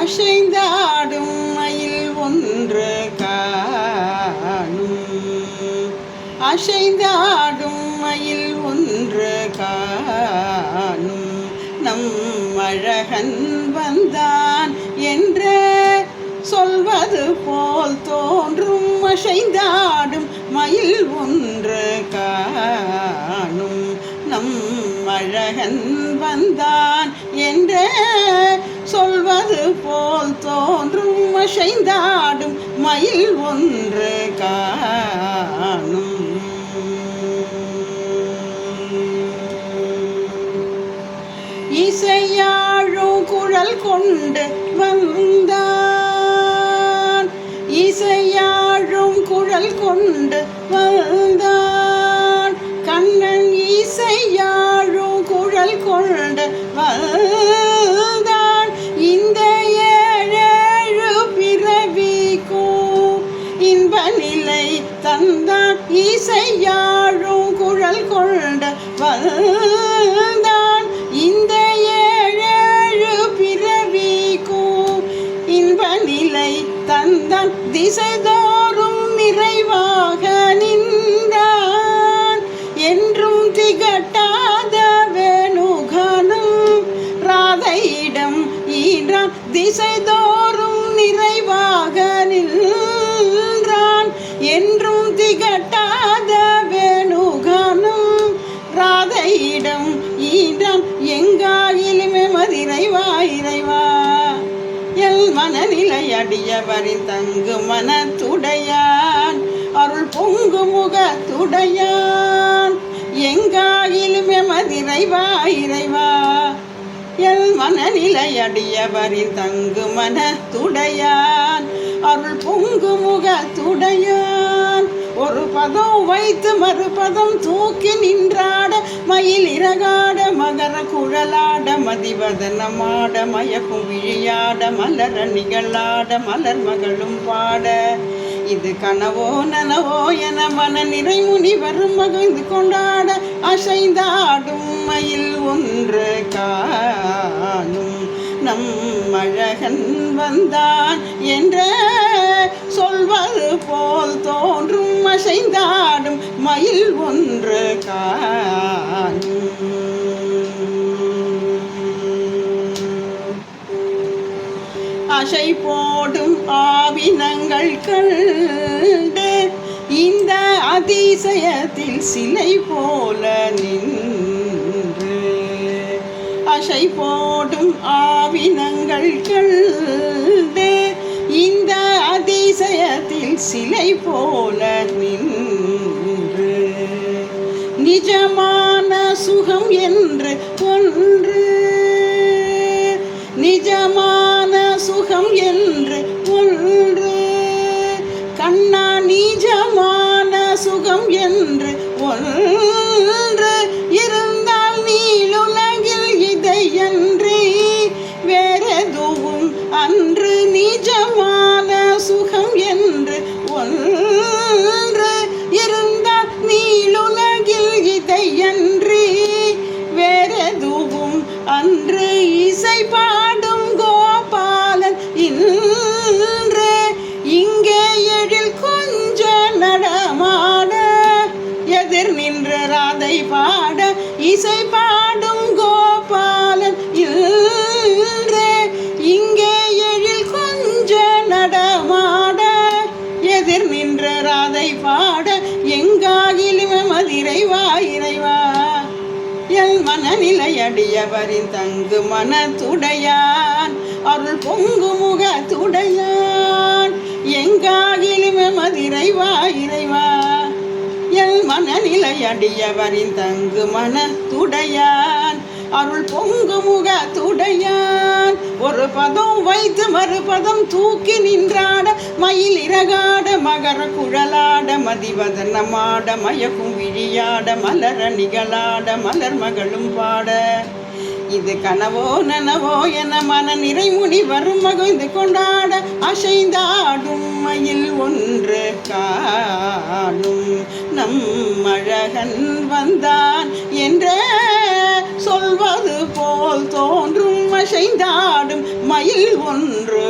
அசைந்தாடும் மயில் ஒன்று காணும். அசைந்தாடும் மயில் ஒன்று காணும். நம் அழகன் வந்தான் என்று சொல்வது போல் தோன்றும். அசைந்தாடும் மயில் ஒன்று காணும். நம் அழகன் வந்தான் என்று சொல்வது போல் தோன்றும். அசைந்தாடும் மயில் ஒன்று காணும். இசையாழும் குழல் கொண்டு வந்தான். இசையாழும் குழல் கொண்டு வந்தான். கண்ணன் இசையாழும் குழல் கொண்டு வந்தான். இந்த ஏழேழு பிறவிக்கும் இன்ப நிலை தந்தான். இசையாழும் குழல் கொண்டு வந்தான். இந்த ஏழேழு பிறவிக்கும் இன்ப நிலை தந்தான். திசைதோறும் நிறைவாக நின்றான். என்றும் திகட்டாத வேணுகானம் ராதையிடம் ஈன்றான். திசைதோறும் நிறைவாக நின்றான். என்றும் திகட்டாத வேணுகானம் ராதையிடம் ஈன்றான். எங்காயிலுமே மதிரைவா இறைவா எல் மனநிலை அடியவரின் தங்கு மனத்துடையான். அருள் பொங்கு முகத்துடையான். எங்காயிலுமே மதிரைவா இறைவா எல் மனநிலை அடியவரின் தங்கு மனத்துடையான். அருள் பொங்கு முகத்துடையான். ஒரு பதம் வைத்து மறுபதம் தூக்கி நின்றாட. மயில் இறகாட மகர குழலாட. மதிவதனமாட மயக்கும் விழியாட. மலர நிகழாட மலர் மகளும் பாட. இது கனவோ நனவோ என மன நிறைமுனி வரும் மகிழ்ந்து கொண்டாட. அசைந்தாடும் மயில் ஒன்று காணும். நம் அழகன் வந்தான் என்ற சொல்வது போல் தோன்றும். அசைந்தாடும் மயில் ஒன்று காணும். அசை போடும் ஆவினங்கள் கண்டு இந்த அதிசயத்தில் சிலை போல நின்று. அசை போடும் ஆவினங்கள் கண்டு இந்த அதிசயத்தில் சிலை போல நின்று. நிஜமான சுகம் என்று ஒன்று. நிஜமான சுகம் என்று ஒன்று. கண்ணா நிஜமான சுகம் என்று ஒன்று இருந்தால் நீளுலகில் இதையன்றி வேறெதுவும் அன்று. நிஜமான சுகம் என்று ஒன்று இருந்தால் நீளுலகில் இதையன்றி வேறெதுவும் அன்று. இசை பாடும் கோபாலன் இன்று இங்கே எழில் கொஞ்ச நடமாட. எதிர் நின்ற ராதை பாட. இசை பாடும் கோபாலன் இன்று இங்கே எழில் கொஞ்ச நடமாட. எதிர் நின்ற ராதை பாட. எங்காகிலுமே மதிரைவா இறைவா எல் மனநிலை அடியவரின் தங்கு மனத்துடையான். அருள் பொங்கு முகத்துடையான். எங்காகிலுமே மதிரைவா இறைவா எல் மனநிலை அடியவரின் தங்கு மனத்துடையான். அருள் பொங்கு முகத்துடையான். ஒரு பதம் வைத்து மறுபதம் தூக்கி நின்றாட. மயில் இறகாட மகர குழலாட. மதிவதனமாட மயக்கும் விழியாட. மலர நிகழாட மலர் மகளும் பாட. இது கனவோ நனவோ என மன நிறைமுடி வரும் மகிழ்ந்து கொண்டாட. அசைந்தாடும் மயில் ஒன்று காணும். நம் அழகன் வந்தான் என்ற சொல்வது போல் தோன்றும். அசைந்தாடும் மயில் ஒன்று